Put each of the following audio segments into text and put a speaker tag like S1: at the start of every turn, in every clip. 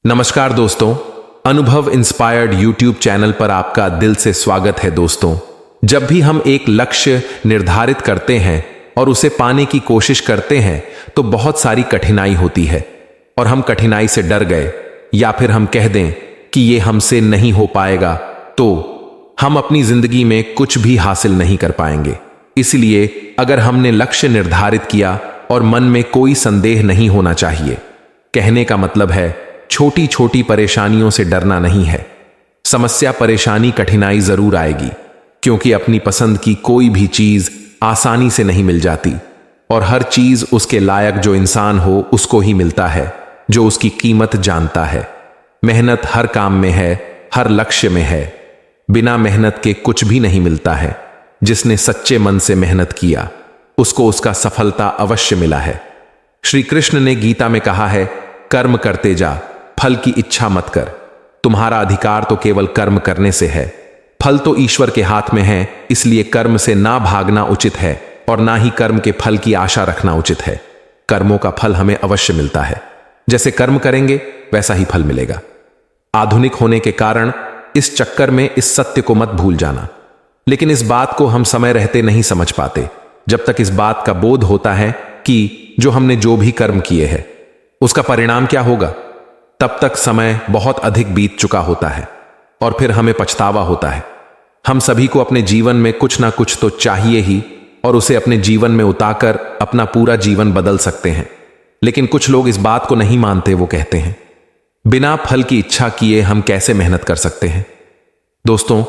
S1: नमस्कार दोस्तों, अनुभव इंस्पायर्ड यूट्यूब चैनल पर आपका दिल से स्वागत है। दोस्तों, जब भी हम एक लक्ष्य निर्धारित करते हैं और उसे पाने की कोशिश करते हैं तो बहुत सारी कठिनाई होती है और हम कठिनाई से डर गए या फिर हम कह दें कि ये हमसे नहीं हो पाएगा तो हम अपनी जिंदगी में कुछ भी हासिल नहीं कर पाएंगे। इसलिए अगर हमने लक्ष्य निर्धारित किया और मन में कोई संदेह नहीं होना चाहिए। कहने का मतलब है छोटी छोटी परेशानियों से डरना नहीं है। समस्या, परेशानी, कठिनाई जरूर आएगी क्योंकि अपनी पसंद की कोई भी चीज आसानी से नहीं मिल जाती और हर चीज उसके लायक जो इंसान हो उसको ही मिलता है, जो उसकी कीमत जानता है। मेहनत हर काम में है, हर लक्ष्य में है। बिना मेहनत के कुछ भी नहीं मिलता है। जिसने सच्चे मन से मेहनत किया उसको उसका सफलता अवश्य मिला है। श्री कृष्ण ने गीता में कहा है, कर्म करते जा, फल की इच्छा मत कर। तुम्हारा अधिकार तो केवल कर्म करने से है। फल तो ईश्वर के हाथ में है, इसलिए कर्म से ना भागना उचित है और ना ही कर्म के फल की आशा रखना उचित है। कर्मों का फल हमें अवश्य मिलता है। जैसे कर्म करेंगे वैसा ही फल मिलेगा। आधुनिक होने के कारण इस चक्कर में इस सत्य को मत भूल जाना, लेकिन इस बात को हम समय रहते नहीं समझ पाते। जब तक इस बात का बोध होता है कि जो भी कर्म किए हैं उसका परिणाम क्या होगा, तब तक समय बहुत अधिक बीत चुका होता है और फिर हमें पछतावा होता है। हम सभी को अपने जीवन में कुछ ना कुछ तो चाहिए ही और उसे अपने जीवन में उतारकर अपना पूरा जीवन बदल सकते हैं। लेकिन कुछ लोग इस बात को नहीं मानते। वो कहते हैं बिना फल की इच्छा किए हम कैसे मेहनत कर सकते हैं। दोस्तों,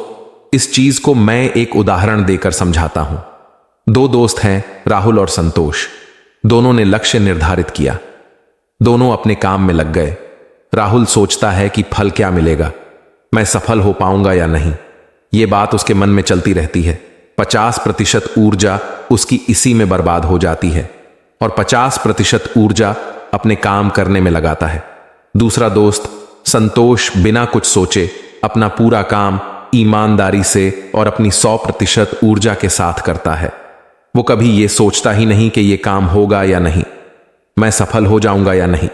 S1: इस चीज को मैं एक उदाहरण देकर समझाता हूं। दो दोस्त हैं, राहुल और संतोष। दोनों ने लक्ष्य निर्धारित किया। दोनों अपने काम में लग गए। राहुल सोचता है कि फल क्या मिलेगा, मैं सफल हो पाऊंगा या नहीं। यह बात उसके मन में चलती रहती है। 50% ऊर्जा उसकी इसी में बर्बाद हो जाती है और 50% ऊर्जा अपने काम करने में लगाता है। दूसरा दोस्त संतोष बिना कुछ सोचे अपना पूरा काम ईमानदारी से और अपनी 100% ऊर्जा के साथ करता है। वो कभी ये सोचता ही नहीं कि यह काम होगा या नहीं, मैं सफल हो जाऊंगा या नहीं।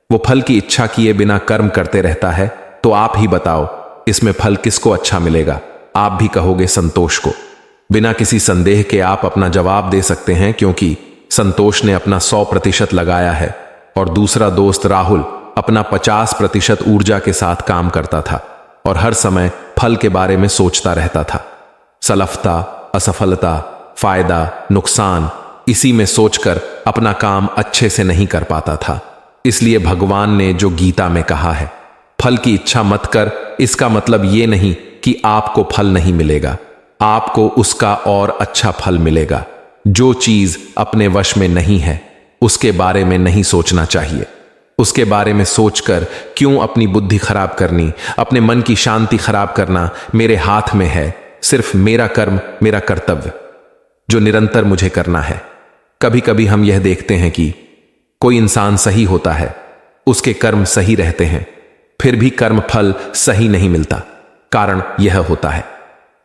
S1: वो फल की इच्छा किए बिना कर्म करते रहता है। तो आप ही बताओ, इसमें फल किसको अच्छा मिलेगा? आप भी कहोगे संतोष को। बिना किसी संदेह के आप अपना जवाब दे सकते हैं क्योंकि संतोष ने अपना 100% लगाया है और दूसरा दोस्त राहुल अपना 50% ऊर्जा के साथ काम करता था और हर समय फल के बारे में सोचता रहता था। सफलता, असफलता, फायदा, नुकसान, इसी में सोचकर अपना काम अच्छे से नहीं कर पाता था। इसलिए भगवान ने जो गीता में कहा है, फल की इच्छा मत कर, इसका मतलब ये नहीं कि आपको फल नहीं मिलेगा, आपको उसका और अच्छा फल मिलेगा। जो चीज अपने वश में नहीं है उसके बारे में नहीं सोचना चाहिए। उसके बारे में सोचकर क्यों अपनी बुद्धि खराब करनी, अपने मन की शांति खराब करना। मेरे हाथ में है सिर्फ मेरा कर्म, मेरा कर्तव्य जो निरंतर मुझे करना है। कभी कभी हम यह देखते हैं कि कोई इंसान सही होता है, उसके कर्म सही रहते हैं, फिर भी कर्म फल सही नहीं मिलता। कारण यह होता है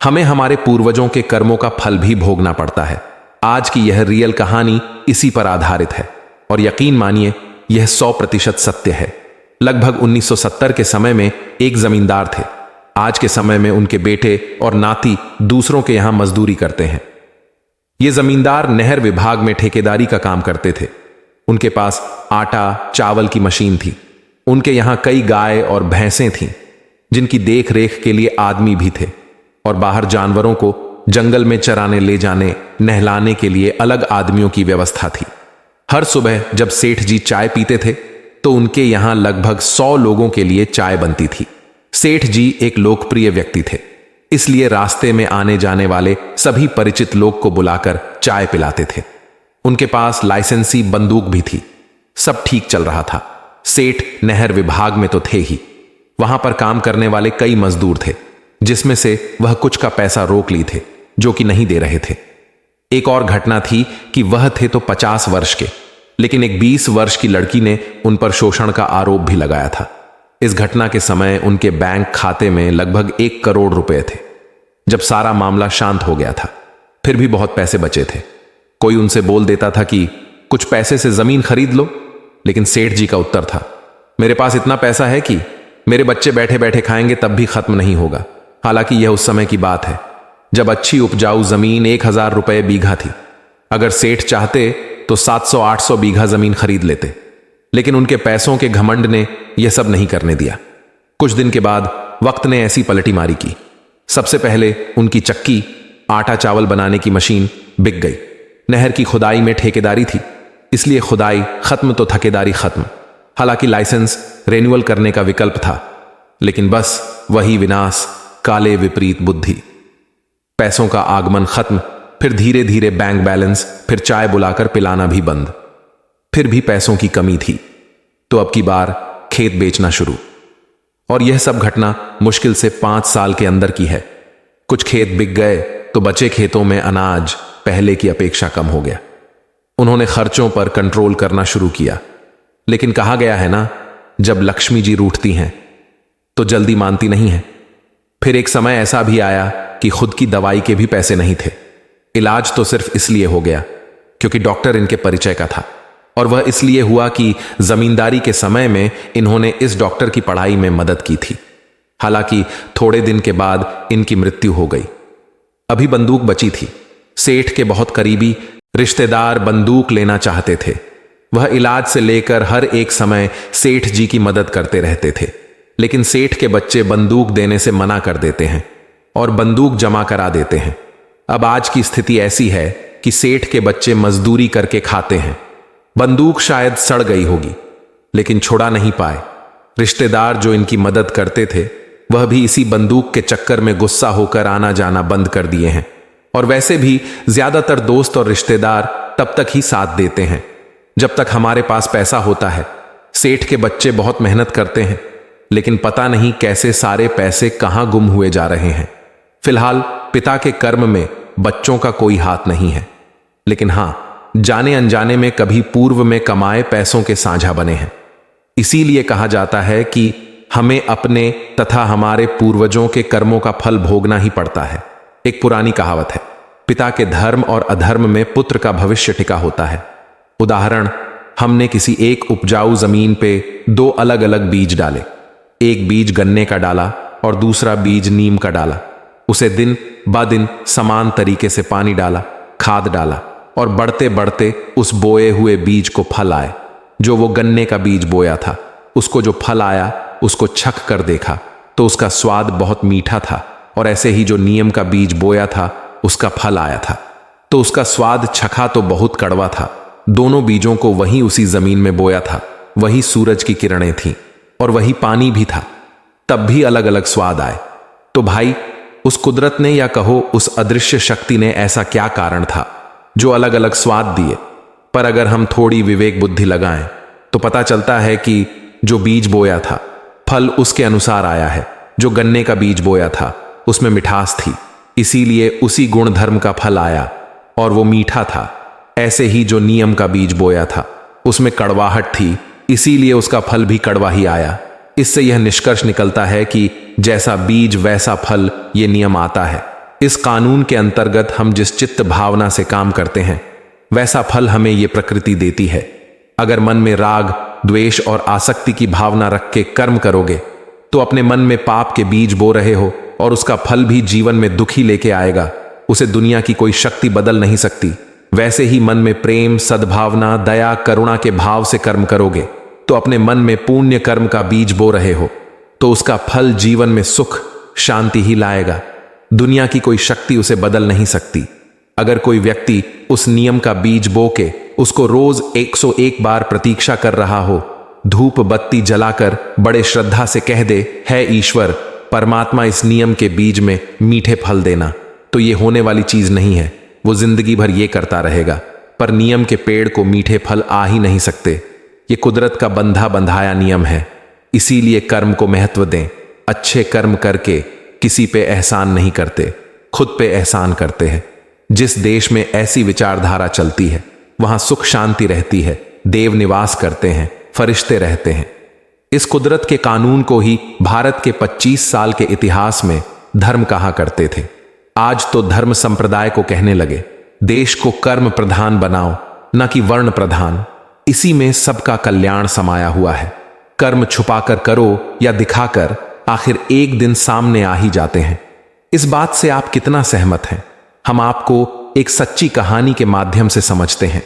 S1: हमें हमारे पूर्वजों के कर्मों का फल भी भोगना पड़ता है। आज की यह रियल कहानी इसी पर आधारित है और यकीन मानिए यह 100% सत्य है। लगभग 1970 के समय में एक जमींदार थे। आज के समय में उनके बेटे और नाती दूसरों के यहां मजदूरी करते हैं। ये जमींदार नहर विभाग में ठेकेदारी का काम करते थे। उनके पास आटा चावल की मशीन थी। उनके यहां कई गाय और भैंसें थीं जिनकी देख रेख के लिए आदमी भी थे और बाहर जानवरों को जंगल में चराने ले जाने, नहलाने के लिए अलग आदमियों की व्यवस्था थी। हर सुबह जब सेठ जी चाय पीते थे तो उनके यहां लगभग 100 लोगों के लिए चाय बनती थी। सेठ जी एक लोकप्रिय व्यक्ति थे, इसलिए रास्ते में आने जाने वाले सभी परिचित लोग को बुलाकर चाय पिलाते थे। उनके पास लाइसेंसी बंदूक भी थी। सब ठीक चल रहा था। सेठ नहर विभाग में तो थे ही, वहां पर काम करने वाले कई मजदूर थे जिसमें से वह कुछ का पैसा रोक ली थे जो कि नहीं दे रहे थे। एक और घटना थी कि वह थे तो 50 वर्ष के, लेकिन एक 20 वर्ष की लड़की ने उन पर शोषण का आरोप भी लगाया था। इस घटना के समय उनके बैंक खाते में लगभग 1 करोड़ रुपए थे। जब सारा मामला शांत हो गया था फिर भी बहुत पैसे बचे थे। कोई उनसे बोल देता था कि कुछ पैसे से जमीन खरीद लो, लेकिन सेठ जी का उत्तर था, मेरे पास इतना पैसा है कि मेरे बच्चे बैठे बैठे खाएंगे तब भी खत्म नहीं होगा। हालांकि यह उस समय की बात है जब अच्छी उपजाऊ जमीन 1000 रुपये बीघा थी। अगर सेठ चाहते तो 700-800 बीघा जमीन खरीद लेते, लेकिन उनके पैसों के घमंड ने यह सब नहीं करने दिया। कुछ दिन के बाद वक्त ने ऐसी पलटी मारी की सबसे पहले उनकी चक्की, आटा चावल बनाने की मशीन बिक गई। नहर की खुदाई में ठेकेदारी थी, इसलिए खुदाई खत्म तो ठेकेदारी खत्म। हालांकि लाइसेंस रेन्युअल करने का विकल्प था, लेकिन बस वही विनाश, काले विपरीत बुद्धि। पैसों का आगमन खत्म, फिर धीरे धीरे बैंक बैलेंस, फिर चाय बुलाकर पिलाना भी बंद। फिर भी पैसों की कमी थी, तो अब की बार खेत बेचना शुरू। और यह सब घटना मुश्किल से 5 साल के अंदर की है। कुछ खेत बिक गए तो बचे खेतों में अनाज पहले की अपेक्षा कम हो गया। उन्होंने खर्चों पर कंट्रोल करना शुरू किया, लेकिन कहा गया है ना, जब लक्ष्मी जी रूठती हैं तो जल्दी मानती नहीं है। फिर एक समय ऐसा भी आया कि खुद की दवाई के भी पैसे नहीं थे। इलाज तो सिर्फ इसलिए हो गया क्योंकि डॉक्टर इनके परिचय का था, और वह इसलिए हुआ कि जमींदारी के समय में इन्होंने इस डॉक्टर की पढ़ाई में मदद की थी। हालांकि थोड़े दिन के बाद इनकी मृत्यु हो गई। अभी बंदूक बची थी। सेठ के बहुत करीबी रिश्तेदार बंदूक लेना चाहते थे। वह इलाज से लेकर हर एक समय सेठ जी की मदद करते रहते थे, लेकिन सेठ के बच्चे बंदूक देने से मना कर देते हैं और बंदूक जमा करा देते हैं। अब आज की स्थिति ऐसी है कि सेठ के बच्चे मजदूरी करके खाते हैं। बंदूक शायद सड़ गई होगी, लेकिन छुड़ा नहीं पाए। रिश्तेदार जो इनकी मदद करते थे, वह भी इसी बंदूक के चक्कर में गुस्सा होकर आना जाना बंद कर दिए हैं। और वैसे भी ज्यादातर दोस्त और रिश्तेदार तब तक ही साथ देते हैं जब तक हमारे पास पैसा होता है। सेठ के बच्चे बहुत मेहनत करते हैं, लेकिन पता नहीं कैसे सारे पैसे कहां गुम हुए जा रहे हैं। फिलहाल पिता के कर्म में बच्चों का कोई हाथ नहीं है, लेकिन हां, जाने अनजाने में कभी पूर्व में कमाए पैसों के साझा बने हैं। इसीलिए कहा जाता है कि हमें अपने तथा हमारे पूर्वजों के कर्मों का फल भोगना ही पड़ता है। एक पुरानी कहावत है, पिता के धर्म और अधर्म में पुत्र का भविष्य टिका होता है। उदाहरण, हमने किसी एक उपजाऊ जमीन पे 2 अलग अलग बीज डाले। एक बीज गन्ने का डाला और दूसरा बीज नीम का डाला। उसे दिन ब दिन समान तरीके से पानी डाला, खाद डाला, और बढ़ते बढ़ते उस बोए हुए बीज को फल आए। जो वो गन्ने का बीज बोया था, उसको जो फल आया उसको छक कर देखा तो उसका स्वाद बहुत मीठा था, और ऐसे ही जो नीम का बीज बोया था उसका फल आया था तो उसका स्वाद छखा तो बहुत कड़वा था। दोनों बीजों को वही उसी जमीन में बोया था, वही सूरज की किरणें थीं और वही पानी भी था, तब भी अलग अलग स्वाद आए। तो भाई, उस कुदरत ने या कहो उस अदृश्य शक्ति ने ऐसा क्या कारण था जो अलग अलग स्वाद दिए। पर अगर हम थोड़ी विवेक बुद्धि लगाएं तो पता चलता है कि जो बीज बोया था, फल उसके अनुसार आया है। जो गन्ने का बीज बोया था उसमें मिठास थी, इसीलिए उसी गुण धर्म का फल आया और वो मीठा था। ऐसे ही जो नीम का बीज बोया था उसमें कड़वाहट थी, इसीलिए उसका फल भी कड़वा ही आया। इससे यह निष्कर्ष निकलता है कि जैसा बीज वैसा फल, ये नियम आता है। इस कानून के अंतर्गत हम जिस चित्त भावना से काम करते हैं, वैसा फल हमें ये प्रकृति देती है। अगर मन में राग, द्वेष और आसक्ति की भावना रख के कर्म करोगे तो अपने मन में पाप के बीज बो रहे हो, और उसका फल भी जीवन में दुख ही लेके आएगा। उसे दुनिया की कोई शक्ति बदल नहीं सकती। वैसे ही मन में प्रेम, सद्भावना, दया, करुणा के भाव से कर्म करोगे तो अपने मन में पुण्य कर्म का बीज बो रहे हो, तो उसका फल जीवन में सुख, शांति ही लाएगा। दुनिया की कोई शक्ति उसे बदल नहीं सकती। अगर कोई व्यक्ति उस नियम का बीज बो के उसको रोज 101 बार प्रतीक्षा कर रहा हो, धूप बत्ती जलाकर बड़े श्रद्धा से कह दे, है ईश्वर, परमात्मा इस नियम के बीज में मीठे फल देना, तो ये होने वाली चीज नहीं है। वो जिंदगी भर ये करता रहेगा, पर नियम के पेड़ को मीठे फल आ ही नहीं सकते। ये कुदरत का बंधा बंधाया नियम है। इसीलिए कर्म को महत्व दें। अच्छे कर्म करके किसी पे एहसान नहीं करते, खुद पे एहसान करते हैं। जिस देश में ऐसी विचारधारा चलती है, वहां सुख शांति रहती है, देव निवास करते हैं, फरिश्ते रहते हैं। इस कुदरत के कानून को ही भारत के 25 साल के इतिहास में धर्म कहा करते थे। आज तो धर्म संप्रदाय को कहने लगे, देश को कर्म प्रधान बनाओ, न कि वर्ण प्रधान। इसी में सबका कल्याण समाया हुआ है। कर्म छुपाकर करो या दिखाकर, आखिर एक दिन सामने आ ही जाते हैं। इस बात से आप कितना सहमत हैं? हम आपको एक सच्ची कहानी के माध्यम से समझते हैं।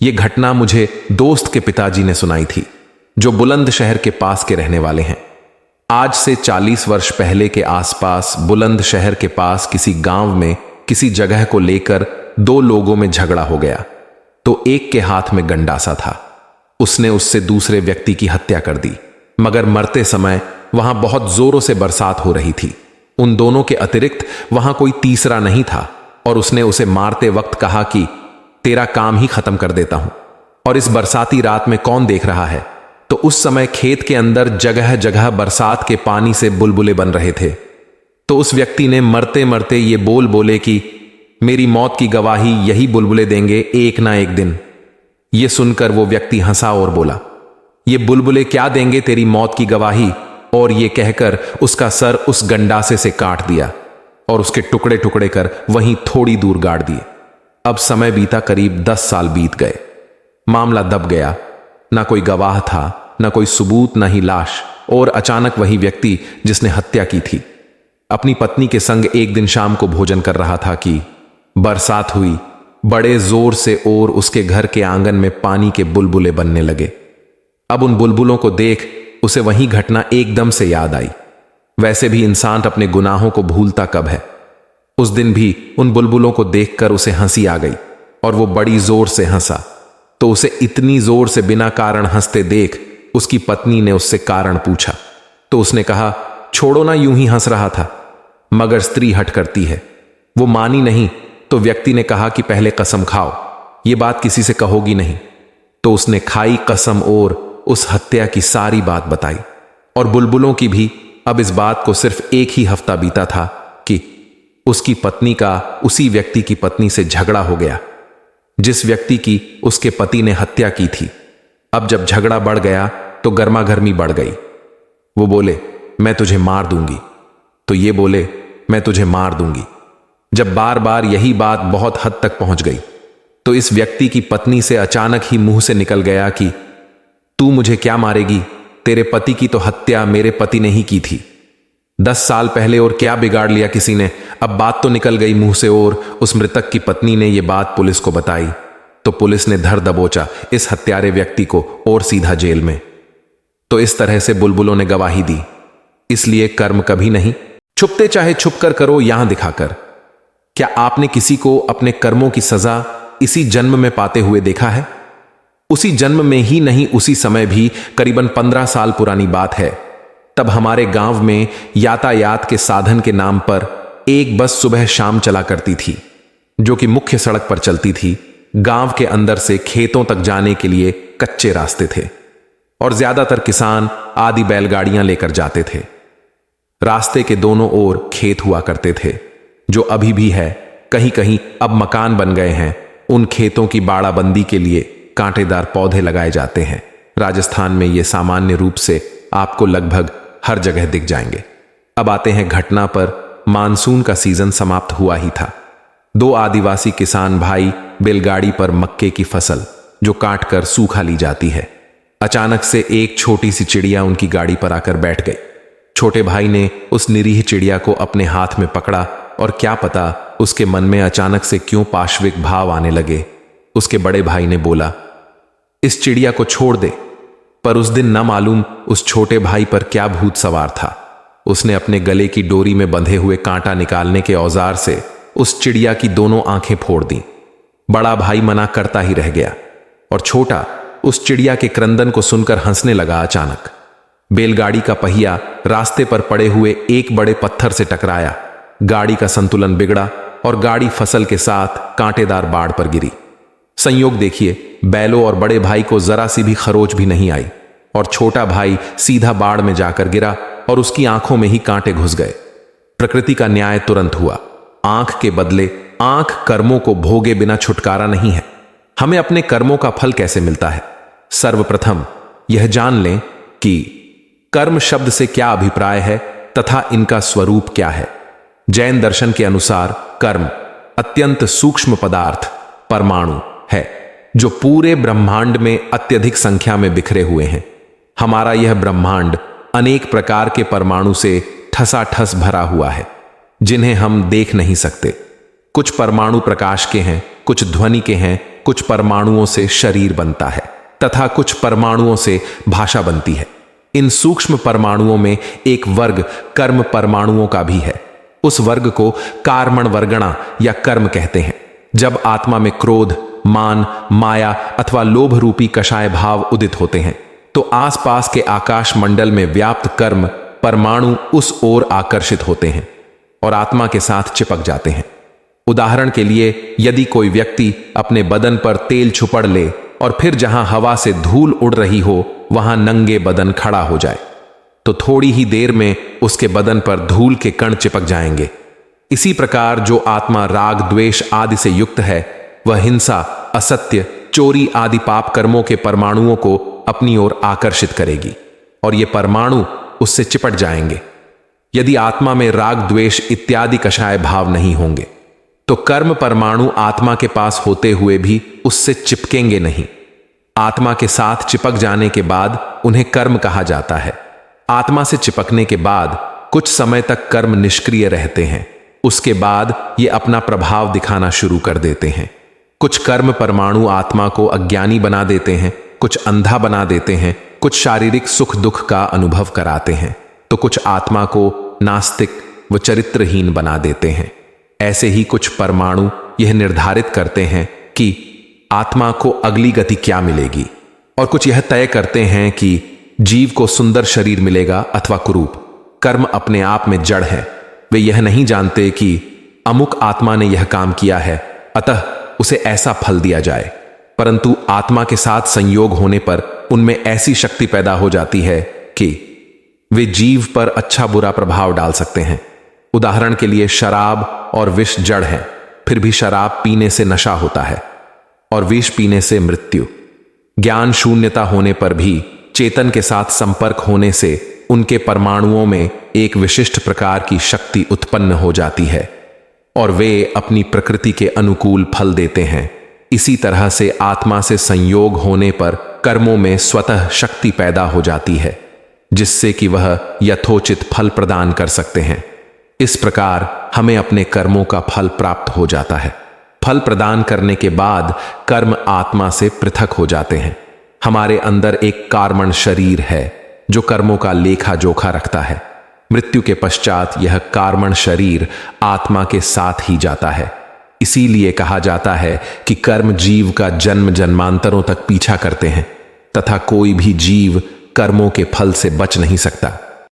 S1: यह घटना मुझे दोस्त के पिताजी ने सुनाई थी, जो बुलंदशहर के पास के रहने वाले हैं। आज से 40 वर्ष पहले के आसपास बुलंदशहर के पास किसी गांव में किसी जगह को लेकर दो लोगों में झगड़ा हो गया। तो एक के हाथ में गंडासा था, उसने उससे दूसरे व्यक्ति की हत्या कर दी। मगर मरते समय वहां बहुत जोरों से बरसात हो रही थी। उन दोनों के अतिरिक्त वहां कोई तीसरा नहीं था और उसने उसे मारते वक्त कहा कि तेरा काम ही खत्म कर देता हूं। और इस बरसाती रात में कौन देख रहा है? तो उस समय खेत के अंदर जगह जगह बरसात के पानी से बुलबुले बन रहे थे। तो उस व्यक्ति ने मरते मरते ये बोले कि मेरी मौत की गवाही यही बुलबुले देंगे एक ना एक दिन। ये सुनकर वो व्यक्ति हंसा और बोला, ये बुलबुले क्या देंगे तेरी मौत की गवाही? और ये कहकर उसका सर उस गंडासे से काट दिया और उसके टुकड़े टुकड़े कर वहीं थोड़ी दूर गाड़ दिए। अब समय बीता, करीब 10 साल बीत गए। मामला दब गया। ना कोई गवाह था, ना कोई सबूत, ना ही लाश। और अचानक वही व्यक्ति जिसने हत्या की थी अपनी पत्नी के संग एक दिन शाम को भोजन कर रहा था कि बरसात हुई बड़े जोर से और उसके घर के आंगन में पानी के बुलबुले बनने लगे। अब उन बुलबुलों को देख उसे वही घटना एकदम से याद आई। वैसे भी इंसान अपने गुनाहों को भूलता कब है। उस दिन भी उन बुलबुलों को देखकर उसे हंसी आ गई और वो बड़ी जोर से हंसा। तो उसे इतनी जोर से बिना कारण हंसते देख उसकी पत्नी ने उससे कारण पूछा। तो उसने कहा, छोड़ो ना, यूं ही हंस रहा था। मगर स्त्री हट करती है। वो मानी नहीं। तो व्यक्ति ने कहा कि पहले कसम खाओ, ये बात किसी से कहोगी नहीं। तो उसने खाई कसम और उस हत्या की सारी बात बताई और बुलबुलों की भी। अब इस बात को सिर्फ एक ही हफ्ता बीता था कि उसकी पत्नी का उसी व्यक्ति की पत्नी से झगड़ा हो गया जिस व्यक्ति की उसके पति ने हत्या की थी। अब जब झगड़ा बढ़ गया तो गर्मागर्मी बढ़ गई। वो बोले, मैं तुझे मार दूंगी। तो ये बोले, मैं तुझे मार दूंगी। जब बार बार यही बात बहुत हद तक पहुंच गई तो इस व्यक्ति की पत्नी से अचानक ही मुंह से निकल गया कि तू मुझे क्या मारेगी? तेरे पति की तो हत्या मेरे पति ने ही की थी 10 साल पहले, और क्या बिगाड़ लिया किसी ने? अब बात तो निकल गई मुंह से। और उस मृतक की पत्नी ने यह बात पुलिस को बताई तो पुलिस ने धर दबोचा इस हत्यारे व्यक्ति को और सीधा जेल में। तो इस तरह से बुलबुलों ने गवाही दी। इसलिए कर्म कभी नहीं छुपते, चाहे छुपकर करो यहां दिखाकर। क्या आपने किसी को अपने कर्मों की सजा इसी जन्म में पाते हुए देखा है? उसी जन्म में ही नहीं, उसी समय भी। करीबन 15 साल पुरानी बात है। तब हमारे गांव में यातायात के साधन के नाम पर एक बस सुबह शाम चला करती थी, जो कि मुख्य सड़क पर चलती थी। गांव के अंदर से खेतों तक जाने के लिए कच्चे रास्ते थे और ज्यादातर किसान आदि बैलगाड़ियां लेकर जाते थे। रास्ते के दोनों ओर खेत हुआ करते थे, जो अभी भी है। कहीं कहीं अब मकान बन गए हैं। उन खेतों की बाड़ाबंदी के लिए कांटेदार पौधे लगाए जाते हैं। राजस्थान में ये सामान्य रूप से आपको लगभग हर जगह दिख जाएंगे। अब आते हैं घटना पर। मानसून का सीजन समाप्त हुआ ही था। 2 आदिवासी किसान भाई बैलगाड़ी पर मक्के की फसल जो काट कर सूखा ली जाती है, अचानक से एक छोटी सी चिड़िया उनकी गाड़ी पर आकर बैठ गई। छोटे भाई ने उस निरीह चिड़िया को अपने हाथ में पकड़ा और क्या पता उसके मन में अचानक से क्यों पाश्विक भाव आने लगे। उसके बड़े भाई ने बोला, इस चिड़िया को छोड़ दे। पर उस दिन न मालूम उस छोटे भाई पर क्या भूत सवार था। उसने अपने गले की डोरी में बंधे हुए कांटा निकालने के औजार से उस चिड़िया की दोनों आंखें फोड़ दी। बड़ा भाई मना करता ही रह गया और छोटा उस चिड़िया के क्रंदन को सुनकर हंसने लगा। अचानक बैलगाड़ी का पहिया रास्ते पर पड़े हुए एक बड़े पत्थर से टकराया। गाड़ी का संतुलन बिगड़ा और गाड़ी फसल के साथ कांटेदार बाड़ पर गिरी। संयोग देखिए, बैलों और बड़े भाई को जरा सी भी खरोच भी नहीं आई और छोटा भाई सीधा बाड़ में जाकर गिरा और उसकी आंखों में ही कांटे घुस गए। प्रकृति का न्याय तुरंत हुआ। आंख के बदले आंख कर्मों को भोगे बिना छुटकारा नहीं है। हमें अपने कर्मों का फल कैसे मिलता है? सर्वप्रथम यह जान लें कि कर्म शब्द से क्या अभिप्राय है तथा इनका स्वरूप क्या है। जैन दर्शन के अनुसार कर्म अत्यंत सूक्ष्म पदार्थ परमाणु है, जो पूरे ब्रह्मांड में अत्यधिक संख्या में बिखरे हुए हैं। हमारा यह ब्रह्मांड अनेक प्रकार के परमाणु से ठसाठस भरा हुआ है, जिन्हें हम देख नहीं सकते। कुछ परमाणु प्रकाश के हैं, कुछ ध्वनि के हैं, कुछ परमाणुओं से शरीर बनता है तथा कुछ परमाणुओं से भाषा बनती है। इन सूक्ष्म परमाणुओं में एक वर्ग कर्म परमाणुओं का भी है। उस वर्ग को कार्मण वर्गणा या कर्म कहते हैं। जब आत्मा में क्रोध, मान, माया अथवा लोभ रूपी कषाय भाव उदित होते हैं तो आसपास के आकाश मंडल में व्याप्त कर्म परमाणु उस ओर आकर्षित होते हैं और आत्मा के साथ चिपक जाते हैं। उदाहरण के लिए, यदि कोई व्यक्ति अपने बदन पर तेल छुपड़ ले और फिर जहां हवा से धूल उड़ रही हो वहां नंगे बदन खड़ा हो जाए तो थोड़ी ही देर में उसके बदन पर धूल के कण चिपक जाएंगे। इसी प्रकार जो आत्मा राग, द्वेष आदि से युक्त है वह हिंसा, असत्य, चोरी आदि पाप कर्मों के परमाणुओं को अपनी ओर आकर्षित करेगी और ये परमाणु उससे चिपट जाएंगे। यदि आत्मा में राग, द्वेष इत्यादि कषाय भाव नहीं होंगे तो कर्म परमाणु आत्मा के पास होते हुए भी उससे चिपकेंगे नहीं। आत्मा के साथ चिपक जाने के बाद उन्हें कर्म कहा जाता है। आत्मा से चिपकने के बाद कुछ समय तक कर्म निष्क्रिय रहते हैं। उसके बाद ये अपना प्रभाव दिखाना शुरू कर देते हैं। कुछ कर्म परमाणु आत्मा को अज्ञानी बना देते हैं, कुछ अंधा बना देते हैं, कुछ शारीरिक सुख दुख का अनुभव कराते हैं तो कुछ आत्मा को नास्तिक व चरित्रहीन बना देते हैं। ऐसे ही कुछ परमाणु यह निर्धारित करते हैं कि आत्मा को अगली गति क्या मिलेगी और कुछ यह तय करते हैं कि जीव को सुंदर शरीर मिलेगा अथवा कुरूप। कर्म अपने आप में जड़ है। वे यह नहीं जानते कि अमुक आत्मा ने यह काम किया है अतः उसे ऐसा फल दिया जाए, परंतु आत्मा के साथ संयोग होने पर उनमें ऐसी शक्ति पैदा हो जाती है कि वे जीव पर अच्छा बुरा प्रभाव डाल सकते हैं। उदाहरण के लिए, शराब और विष जड़ है, फिर भी शराब पीने से नशा होता है और विष पीने से मृत्यु। ज्ञान शून्यता होने पर भी चेतन के साथ संपर्क होने से उनके परमाणुओं में एक विशिष्ट प्रकार की शक्ति उत्पन्न हो जाती है और वे अपनी प्रकृति के अनुकूल फल देते हैं। इसी तरह से आत्मा से संयोग होने पर कर्मों में स्वतः शक्ति पैदा हो जाती है जिससे कि वह यथोचित फल प्रदान कर सकते हैं। इस प्रकार हमें अपने कर्मों का फल प्राप्त हो जाता है। फल प्रदान करने के बाद कर्म आत्मा से पृथक हो जाते हैं। हमारे अंदर एक कार्मण शरीर है जो कर्मों का लेखा जोखा रखता है। मृत्यु के पश्चात यह कार्मण शरीर आत्मा के साथ ही जाता है। इसीलिए कहा जाता है कि कर्म जीव का जन्म जन्मांतरों तक पीछा करते हैं तथा कोई भी जीव कर्मों के फल से बच नहीं सकता।